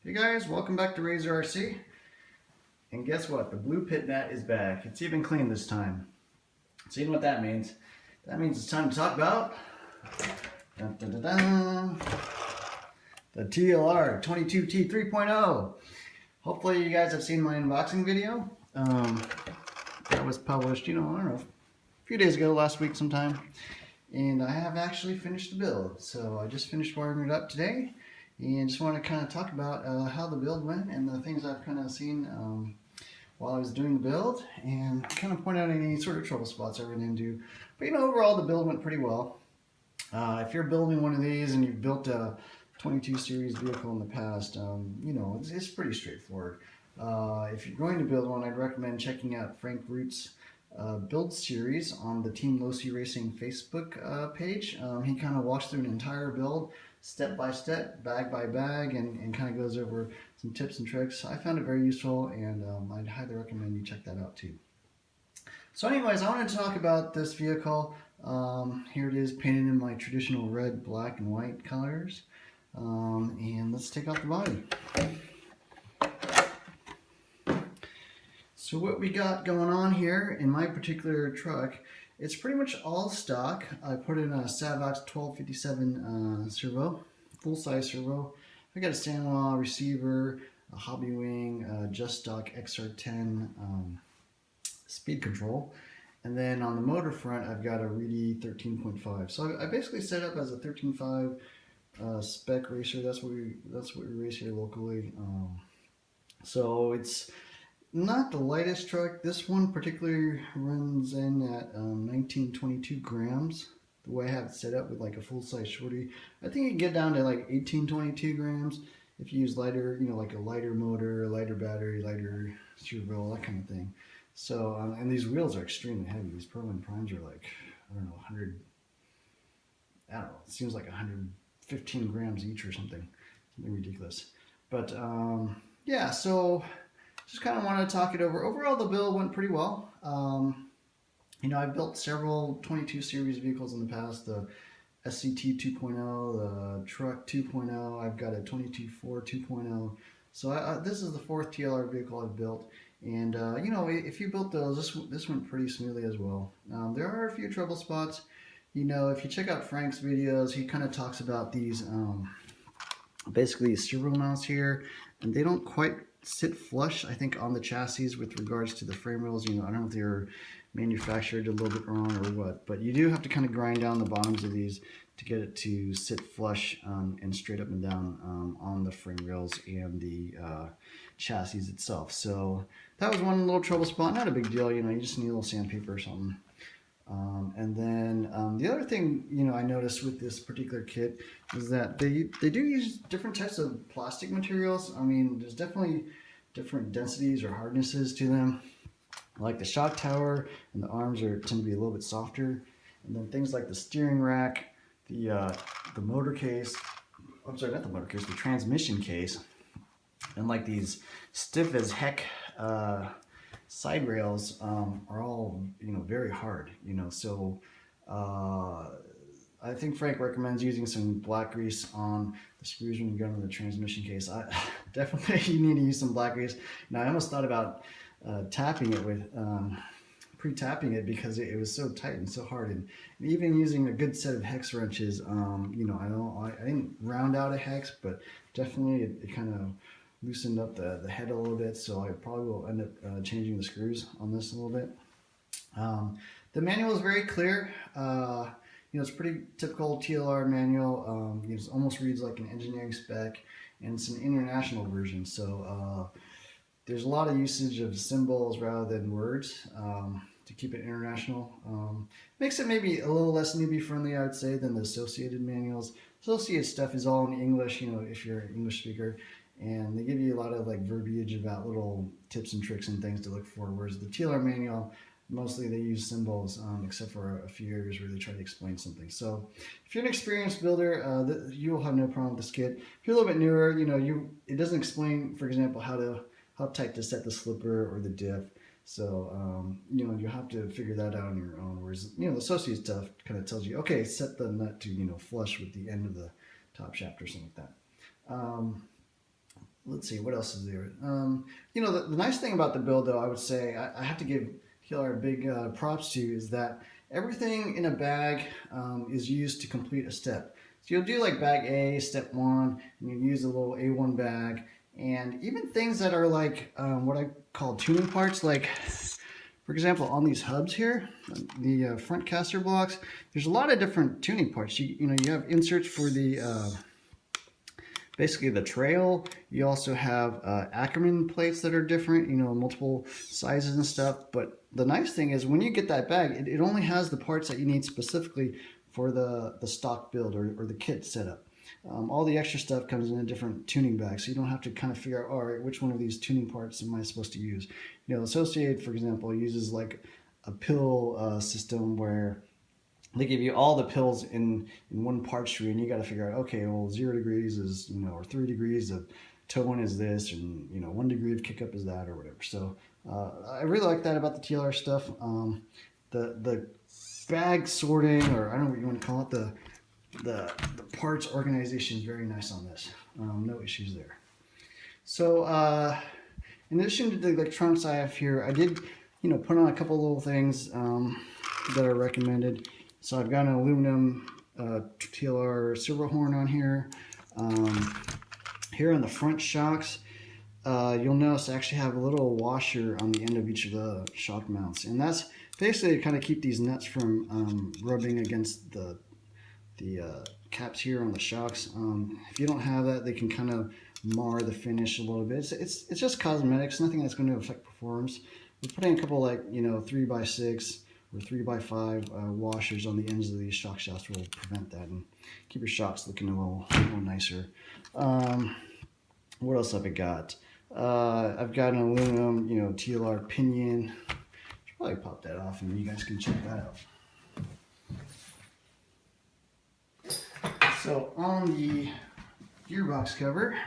Hey guys, welcome back to Razor RC. And guess what? The blue pit mat is back. It's even clean this time. So you know what that means? That means it's time to talk about dun, dun, dun, dun, the TLR 22T 3.0. Hopefully you guys have seen my unboxing video. That was published, I don't know, a few days ago, last week sometime. And I have actually finished the build. So I just finished wiring it up today. And just want to kind of talk about how the build went and the things I've kind of seen while I was doing the build, and kind of point out any sort of trouble spots I ran into. But overall the build went pretty well. If you're building one of these and you've built a 22 series vehicle in the past, it's pretty straightforward. If you're going to build one, I'd recommend checking out Frank Root's build series on the Team Losi Racing Facebook page. He kind of walks through an entire build step by step, bag by bag, and kind of goes over some tips and tricks. I found it very useful, and I'd highly recommend you check that out too. So anyways, I wanted to talk about this vehicle. Here it is, painted in my traditional red, black, and white colors. And let's take out the body. So what we got going on here in my particular truck, it's pretty much all stock. I put in a Savox 1257 servo, full-size servo. I got a Sanwa receiver, a Hobby Wing, Just Stock XR10 speed control. And then on the motor front, I've got a Reedy 13.5. So I basically set up as a 13.5 spec racer. That's what we race here locally. So it's not the lightest truck. This one particularly runs in at 1922 grams. The way I have it set up with like a full-size shorty, I think you can get down to like 1822 grams if you use lighter, like a lighter motor, lighter battery, lighter servo, that kind of thing. So, and these wheels are extremely heavy. These Perlin primes are like, I don't know, 100, I don't know, it seems like 115 grams each or something ridiculous. But yeah, so just kind of wanted to talk it over. Overall, the build went pretty well. I built several 22 series vehicles in the past. The SCT 2.0, the Truck 2.0. I've got a 22.4 2.0. So this is the fourth TLR vehicle I've built. And if you built those, this went pretty smoothly as well. There are a few trouble spots. If you check out Frank's videos, he kind of talks about these basically servo mounts here, and they don't quite sit flush, I think, on the chassis with regards to the frame rails. I don't know if they're manufactured a little bit wrong or what, but you do have to kind of grind down the bottoms of these to get it to sit flush and straight up and down on the frame rails and the chassis itself. So that was one little trouble spot. Not a big deal, you just need a little sandpaper or something. And then the other thing, I noticed with this particular kit is that they do use different types of plastic materials. I mean, there's definitely different densities or hardnesses to them. Like the shock tower and the arms tend to be a little bit softer. And then things like the steering rack, the motor case, I'm sorry, not the motor case, the transmission case, and like these stiff as heck side rails are all very hard. So I think Frank recommends using some black grease on the screws when you go into the transmission case. Definitely you need to use some black grease. Now I almost thought about tapping it with pre-tapping it because it was so tight and so hard, and even using a good set of hex wrenches. I didn't round out a hex, but definitely it kind of loosened up the head a little bit, so I probably will end up changing the screws on this a little bit. The manual is very clear. It's a pretty typical TLR manual. It almost reads like an engineering spec, and it's an international version, so there's a lot of usage of symbols rather than words to keep it international. Makes it maybe a little less newbie friendly, I would say, than the associated manuals. Associated stuff is all in English, if you're an English speaker. And they give you a lot of like verbiage about little tips and tricks and things to look for, whereas the TLR manual, mostly they use symbols, except for a few areas where they try to explain something. So if you're an experienced builder, you will have no problem with this kit. If you're a little bit newer, it doesn't explain, for example, how tight to set the slipper or the diff. So you have to figure that out on your own. Whereas the associate stuff kind of tells you, okay, set the nut to flush with the end of the top shaft or something like that. let's see, what else is there? You know, the nice thing about the build, though, I would say, I have to give TLR big props to, is that everything in a bag is used to complete a step. So you'll do like bag A, step 1, and you use a little A1 bag, and even things that are like what I call tuning parts, like for example, on these hubs here, the front caster blocks, there's a lot of different tuning parts. You know, you have inserts for the basically the trail. You also have Ackerman plates that are different, you know, multiple sizes and stuff. But the nice thing is when you get that bag, it only has the parts that you need specifically for the stock build or the kit setup. All the extra stuff comes in a different tuning bag, so you don't have to kind of figure out, all right, which one of these tuning parts am I supposed to use? You know, Associated, for example, uses like a pill system where they give you all the pills in one part tree, and you got to figure out, okay, well, 0 degrees is, you know, or 3 degrees of tone is this, and, you know, 1 degree of kick up is that, or whatever. So I really like that about the TLR stuff. The bag sorting, or I don't know what you want to call it, the parts organization is very nice on this. No issues there. So in addition to the electronics I have here, I did, you know, put on a couple little things that are recommended. So I've got an aluminum TLR servo horn on here. Here on the front shocks, you'll notice I actually have a little washer on the end of each of the shock mounts, and that's basically to kind of keep these nuts from rubbing against the caps here on the shocks. If you don't have that, they can kind of mar the finish a little bit. It's just cosmetics, nothing that's going to affect performance. We're putting a couple, like, you know, 3x6 or 3x5 washers on the ends of these shock shafts will prevent that and keep your shocks looking a little nicer. What else have I got? I've got an aluminum, you know, TLR pinion. Should probably pop that off and you guys can check that out. So on the gearbox cover,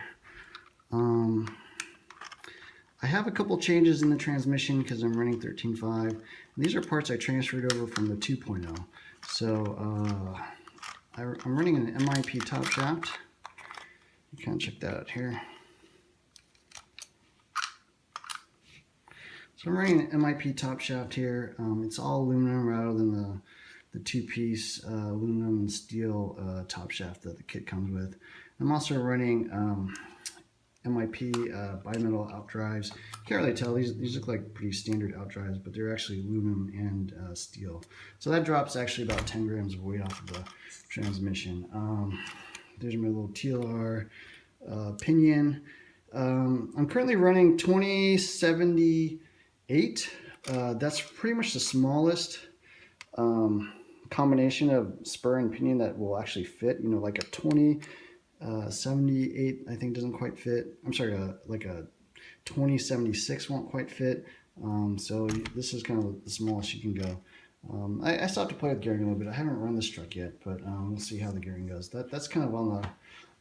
I have a couple changes in the transmission because I'm running 13.5. These are parts I transferred over from the 2.0. So I'm running an MIP top shaft. You can check that out here. So I'm running an MIP top shaft here. It's all aluminum rather than the two-piece aluminum and steel top shaft that the kit comes with. I'm also running MIP bimetal out drives. Can't really tell, these look like pretty standard out drives, but they're actually aluminum and steel. So that drops actually about 10 grams of weight off of the transmission. There's my little TLR pinion. I'm currently running 2078. That's pretty much the smallest combination of spur and pinion that will actually fit. You know, like a 2078 I think doesn't quite fit. I'm sorry, like a 2076 won't quite fit. So this is kind of the smallest you can go. I still have to play with gearing a little bit. I haven't run this truck yet, but we'll see how the gearing goes. That's kind of on the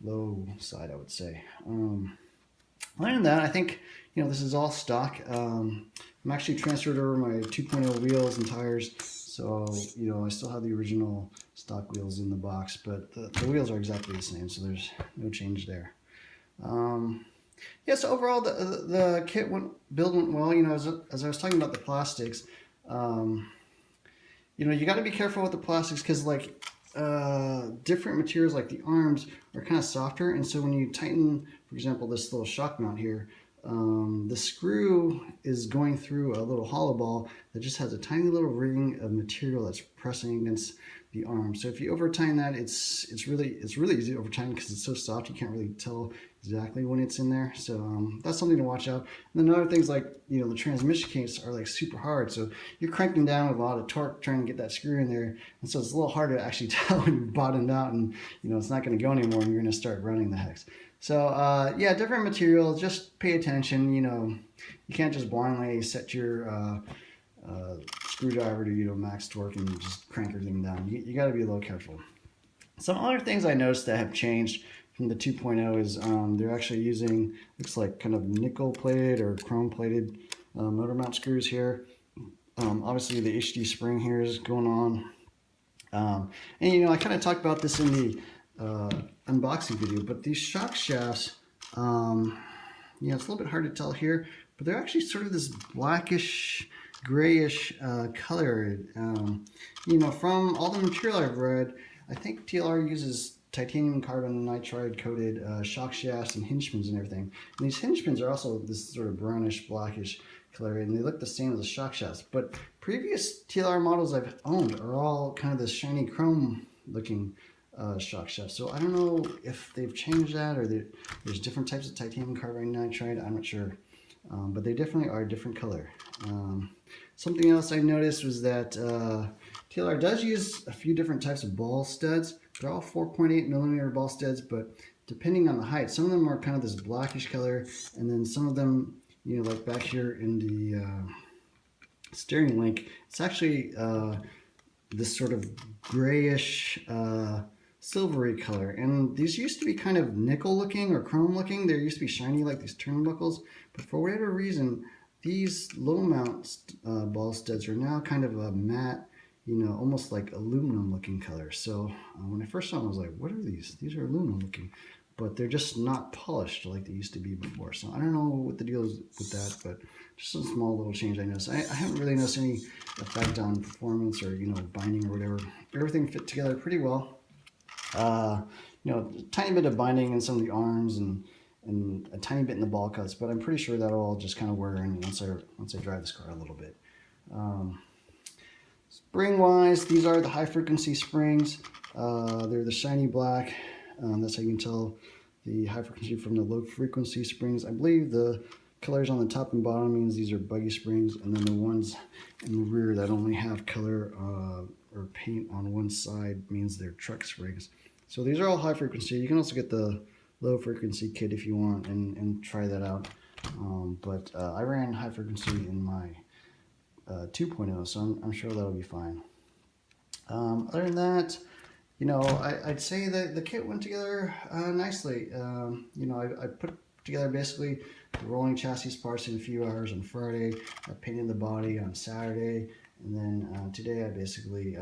low side, I would say. Other than that, I think, you know, this is all stock. I'm actually transferred over my 2.0 wheels and tires, so, you know, I still have the original stock wheels in the box, but the wheels are exactly the same, so there's no change there. Yeah, so overall the kit build went well. You know, as I was talking about the plastics, you know, you got to be careful with the plastics because, like, different materials like the arms are kind of softer, and so when you tighten, for example, this little shock mount here, the screw is going through a little hollow ball that just has a tiny little ring of material that's pressing against the arm. So if you over tighten that, it's really easy to over tighten because it's so soft you can't really tell exactly when it's in there. So that's something to watch out. And then other things like, you know, the transmission case are like super hard, so you're cranking down with a lot of torque trying to get that screw in there, and so it's a little hard to actually tell when you're bottomed out and, you know, it's not going to go anymore and you're going to start running the hex. So yeah, different materials, just pay attention. You know, you can't just blindly set your screwdriver to, you know, max torque and just crank everything down. You got to be a little careful. Some other things I noticed that have changed from the 2.0 is they're actually using, looks like kind of nickel plated or chrome plated motor mount screws here. Obviously the HD spring here is going on. And, you know, I kind of talked about this in the unboxing video, but these shock shafts, yeah, it's a little bit hard to tell here, but they're actually sort of this blackish, grayish color. You know, from all the material I've read, I think TLR uses titanium carbon nitride coated shock shafts and hinge pins and everything. And these hinge pins are also this sort of brownish, blackish color, and they look the same as the shock shafts. But previous TLR models I've owned are all kind of this shiny chrome looking shock shaft. So I don't know if they've changed that, or there's different types of titanium carbide nitride. I'm not sure, but they definitely are a different color. Something else I noticed was that TLR does use a few different types of ball studs. They're all 4.8 millimeter ball studs, but depending on the height, some of them are kind of this blackish color, and then some of them, you know, like back here in the steering link, it's actually this sort of grayish silvery color. And these used to be kind of nickel looking or chrome looking. They used to be shiny like these turnbuckles, but for whatever reason, these low mount ball studs are now kind of a matte, you know, almost like aluminum looking color. So when I first saw them, I was like, what are these? These are aluminum looking, but they're just not polished like they used to be before. So I don't know what the deal is with that, but just a small little change I noticed. I haven't really noticed any effect on performance or, you know, binding or whatever. Everything fit together pretty well. You know, a tiny bit of binding in some of the arms and a tiny bit in the ball cuts, but I'm pretty sure that'll all just kind of wear in once I drive this car a little bit. Spring wise, these are the high frequency springs. They're the shiny black. That's how you can tell the high frequency from the low frequency springs. I believe the colors on the top and bottom means these are buggy springs, and then the ones in the rear that only have color or paint on one side means they're truck springs. So these are all high frequency. You can also get the low frequency kit if you want and try that out. But I ran high frequency in my 2.0, so I'm sure that'll be fine. Other than that, you know, I'd say that the kit went together nicely. You know, I put together basically the rolling chassis parts in a few hours on Friday. I painted the body on Saturday, and then today I basically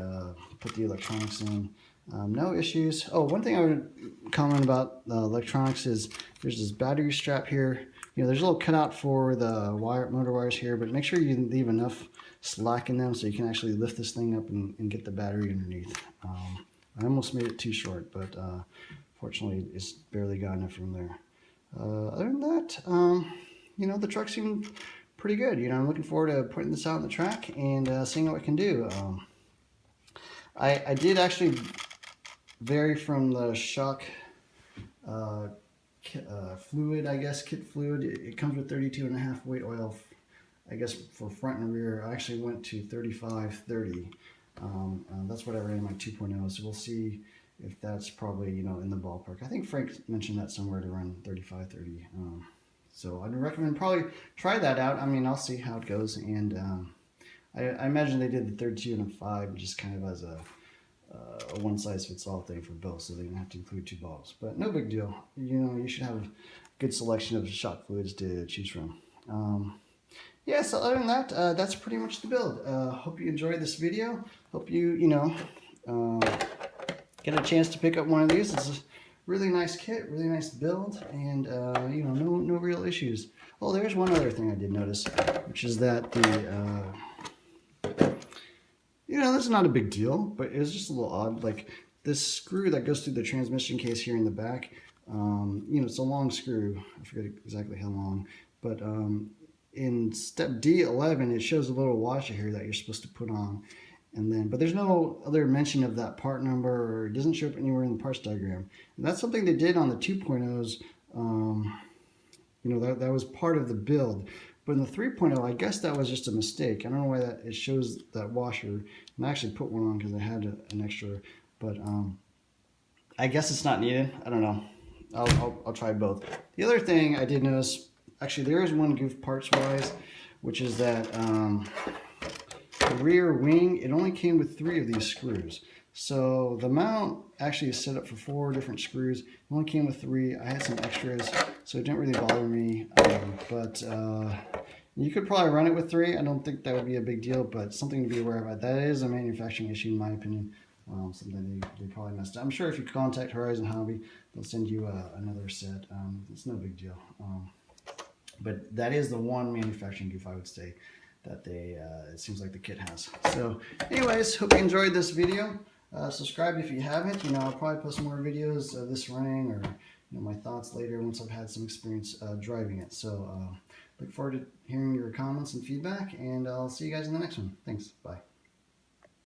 put the electronics in. No issues. Oh, one thing I would comment about the electronics is there's this battery strap here. You know, there's a little cutout for the motor wires here, but make sure you leave enough slack in them so you can actually lift this thing up and get the battery underneath. I almost made it too short, but fortunately it's barely got enough room there. Other than that, you know, the truck seemed pretty good. You know, I'm looking forward to putting this out on the track and seeing what it can do. I did actually vary from the shock fluid, I guess, kit fluid. It comes with 32.5 weight oil, I guess, for front and rear. I actually went to 35-30. That's what I ran in my 2.0, so we'll see if that's probably, you know, in the ballpark. I think Frank mentioned that somewhere to run 35-30. So I'd recommend probably try that out. I mean, I'll see how it goes, and I imagine they did the 32 and a 5 just kind of as a one-size-fits-all thing for both, so they didn't have to include two bulbs. But no big deal. You know, you should have a good selection of shock fluids to choose from. Yeah, so other than that, that's pretty much the build. Hope you enjoyed this video. Hope you get a chance to pick up one of these. It's a really nice kit, really nice build, and you know, no real issues. Oh, there's one other thing I did notice, which is that the you know, that's not a big deal, but it was just a little odd. Like this screw that goes through the transmission case here in the back, you know, it's a long screw. I forget exactly how long, but in step D11, it shows a little washer here that you're supposed to put on. And then, but there's no other mention of that part number, or it doesn't show up anywhere in the parts diagram. And that's something they did on the 2.0s. You know, that was part of the build. But in the 3.0, I guess that was just a mistake. I don't know why that it shows that washer. And I actually put one on because I had an extra. But I guess it's not needed. I don't know. I'll try both. The other thing I did notice, actually there is one goof parts-wise, which is that the rear wing, it only came with 3 of these screws. So the mount actually is set up for 4 different screws. It only came with 3. I had some extras, so it didn't really bother me. But you could probably run it with 3. I don't think that would be a big deal, but something to be aware of. That is a manufacturing issue, in my opinion. Something they probably messed up. I'm sure if you contact Horizon Hobby, they'll send you another set. It's no big deal. But that is the one manufacturing goof I would say that it seems like the kit has. So anyways, hope you enjoyed this video. Subscribe if you haven't. I'll probably post more videos of this running, or my thoughts later once I've had some experience driving it. So look forward to hearing your comments and feedback, and I'll see you guys in the next one. Thanks. Bye.